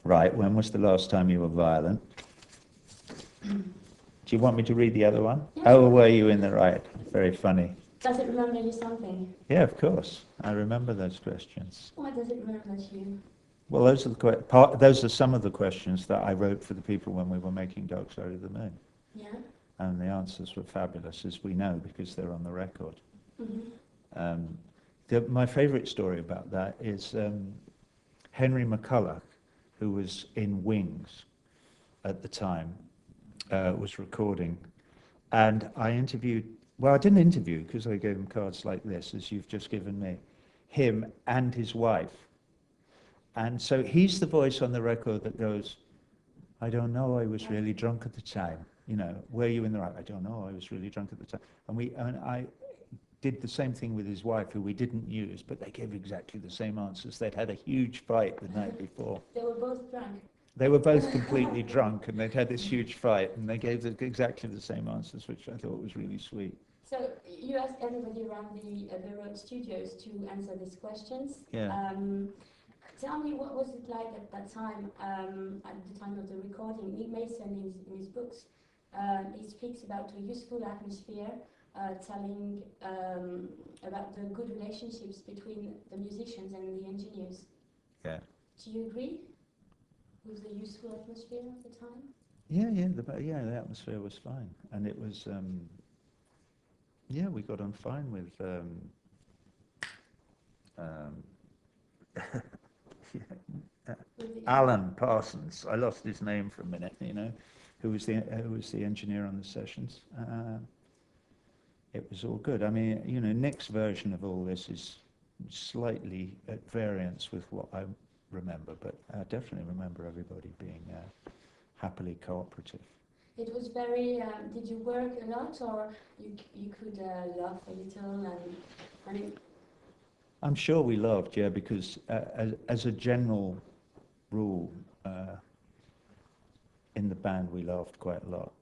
Right, when was the last time you were violent? Do you want me to read the other one? Yeah. Oh, were you in the right? Very funny. Does it remember you something? Yeah, of course. I remember those questions. Why does it remember you? Well, those are some of the questions that I wrote for the people when we were making Dark Side of the Moon. Yeah. And the answers were fabulous, as we know, because they're on the record. My favourite story about that is Henry McCulloch, who was in Wings at the time, was recording. And I didn't interview because I gave him cards like this, as you've just given me, him and his wife. And so he's the voice on the record that goes, I don't know, I was really drunk at the time. You know, were you in the right? I don't know, I was really drunk at the time. And I did the same thing with his wife, who we didn't use, but they gave exactly the same answers. They'd had a huge fight the night before. They were both drunk. They were both completely drunk, and they'd had this huge fight, and they gave exactly the same answers, which I thought was really sweet. So you asked everybody around the Road Studios to answer these questions. Yeah. Tell me, what was it like at that time, at the time of the recording? Nick Mason, in his books, he speaks about a useful atmosphere, telling about the good relationships between the musicians and the engineers. Yeah. Do you agree with the useful atmosphere at the time? Yeah, the atmosphere was fine, and it was, we got on fine with Alan Parsons. I lost his name for a minute, who was the engineer on the sessions. It was all good. I mean, Nick's version of all this is slightly at variance with what I remember, but I definitely remember everybody being happily cooperative. It was very. Did you work a lot, or you could laugh a little? And I mean, I'm sure we laughed, yeah, because as a general rule, in the band we laughed quite a lot.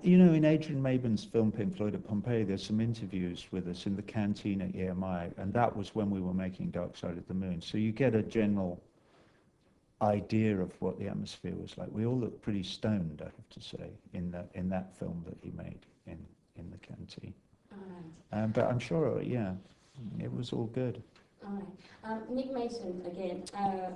In Adrian Maben's film Pink Floyd at Pompeii, there's some interviews with us in the canteen at EMI, and that was when we were making Dark Side of the Moon. So you get a general idea of what the atmosphere was like. We all looked pretty stoned, I have to say, in that film that he made in the canteen. all right. But I'm sure, it was all good. All right. Nick Mason, again,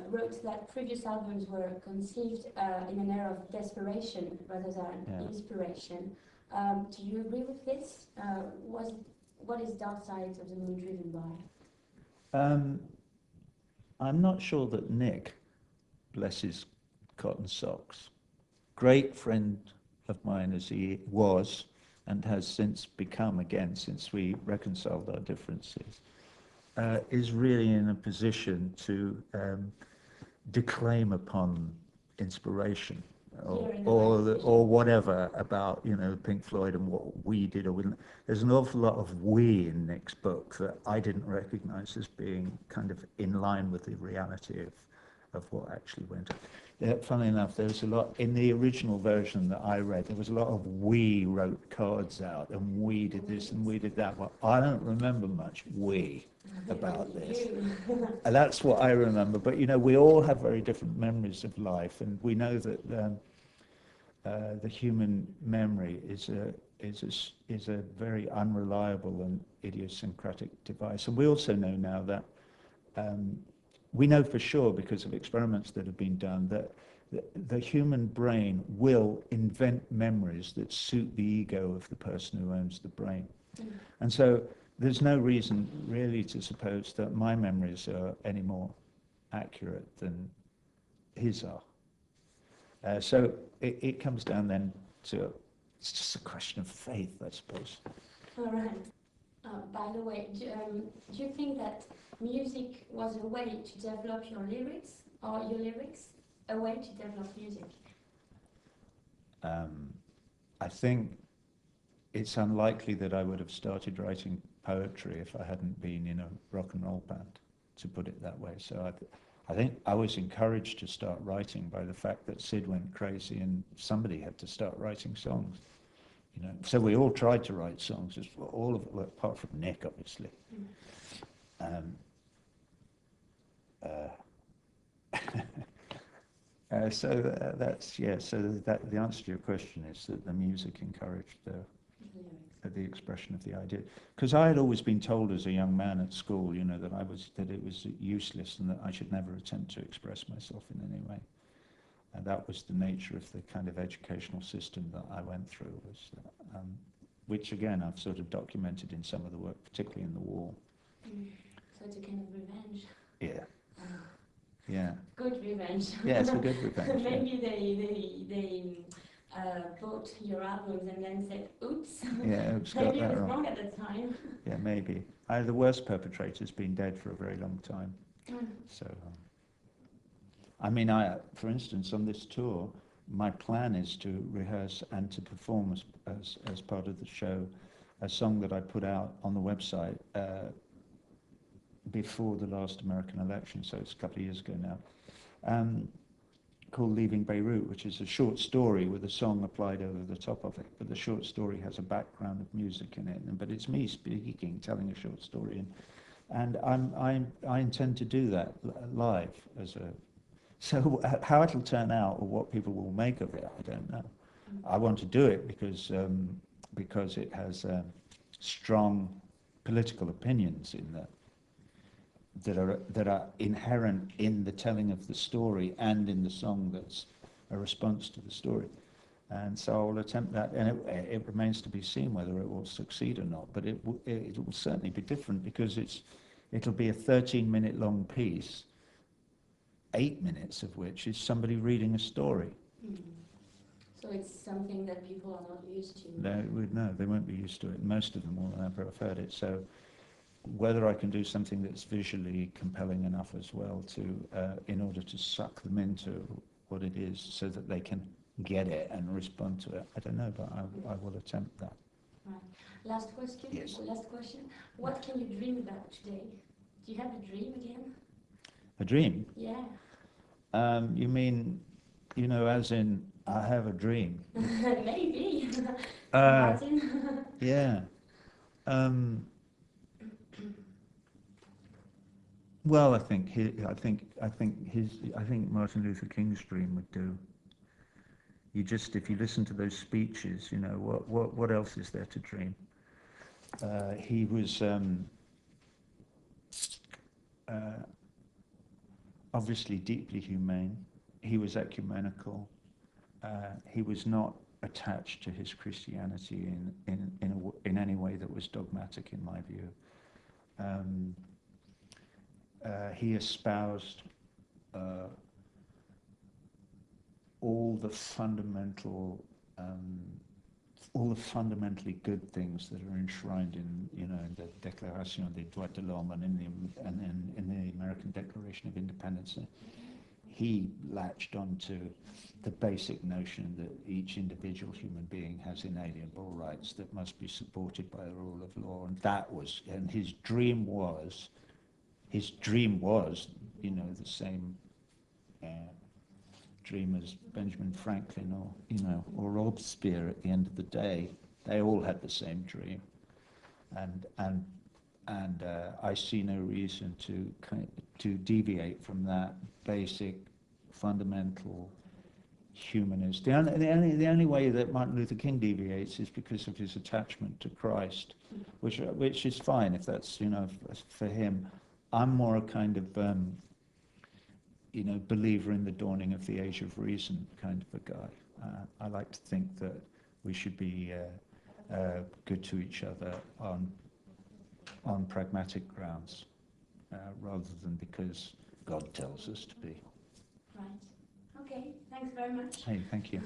wrote that previous albums were conceived in an era of desperation rather than inspiration. Do you agree with this? What is Dark Side of the Moon driven by? I'm not sure that Nick, bless his cotton socks, great friend of mine as he was and has since become again since we reconciled our differences, is really in a position to declaim upon inspiration or whatever about Pink Floyd and what we did or we didn't. There's an awful lot of we in Nick's book that I didn't recognize as being kind of in line with the reality of what actually went on. Funnily enough, there was a lot in the original version that I read. There was a lot of we wrote cards out and we did this and we did that. Well, I don't remember much we about this. And that's what I remember. But we all have very different memories of life, and we know that the human memory is a very unreliable and idiosyncratic device. And we also know now that. We know for sure, because of experiments that have been done, that the human brain will invent memories that suit the ego of the person who owns the brain. And so there's no reason really to suppose that my memories are any more accurate than his are. So it comes down then to, it's just a question of faith, I suppose. All right. By the way, do you think that music was a way to develop your lyrics, or your lyrics a way to develop music? I think it's unlikely that I would have started writing poetry if I hadn't been in a rock and roll band, to put it that way. So I think I was encouraged to start writing by the fact that Sid went crazy and somebody had to start writing songs. So we all tried to write songs, all of it, apart from Nick, That's, yeah, so that the answer to your question is that the music encouraged the expression of the idea. Because I had always been told as a young man at school, you know, that it was useless and that I should never attempt to express myself in any way. And that was the nature of the kind of educational system that I went through, which again I've sort of documented in some of the work, particularly in The Wall. So it's a kind of revenge. Yeah. Ah, Yeah. good revenge. Yeah, it's a good revenge. Yeah. Maybe they bought your albums and then said, oops. Yeah, oops, got Maybe it that was wrong. wrong at the time. Yeah, maybe. The worst perpetrator's been dead for a very long time. Mm. So, I mean, for instance, on this tour, my plan is to rehearse and to perform as part of the show a song that I put out on the website before the last American election, so it's a couple of years ago now, called Leaving Beirut, which is a short story with a song applied over the top of it. But the short story has a background of music in it, but it's me speaking, telling a short story, and I intend to do that live as a. So how it'll turn out or what people will make of it, I don't know. I want to do it because it has strong political opinions in that are inherent in the telling of the story and in the song that's a response to the story. And so I will attempt that, and it remains to be seen whether it will succeed or not. But it will certainly be different because it'll be a 13-minute long piece, 8 minutes of which is somebody reading a story. Mm. So it's something that people are not used to. They won't be used to it. Most of them will never have heard it. So whether I can do something that's visually compelling enough as well in order to suck them into what it is so that they can get it and respond to it, I don't know, but I will attempt that. Right. Last question. Yes. Last question. What can you dream about today? Do you have a dream again? A dream? Yeah. You mean, you know, as in, I have a dream? Maybe. Uh, Martin? Yeah. Well, I think Martin Luther King's dream would do. If you listen to those speeches, you know, what else is there to dream? He was obviously deeply humane. He was ecumenical. He was not attached to his Christianity in any way that was dogmatic, in my view. He espoused all the fundamentally good things that are enshrined in the Declaration des Droits de l'Homme and in the American Declaration of Independence. He latched onto the basic notion that each individual human being has inalienable rights that must be supported by the rule of law, and his dream was, you know, the same dream as Benjamin Franklin or Robespierre at the end of the day. They all had the same dream, and I see no reason to deviate from that basic, fundamental humanist. The only way that Martin Luther King deviates is because of his attachment to Christ, which is fine if that's, you know, for him. I'm more a kind of believer in the dawning of the age of reason kind of a guy. I like to think that we should be good to each other on pragmatic grounds, rather than because God tells us to be. Right. Okay. Thanks very much. Hey, thank you.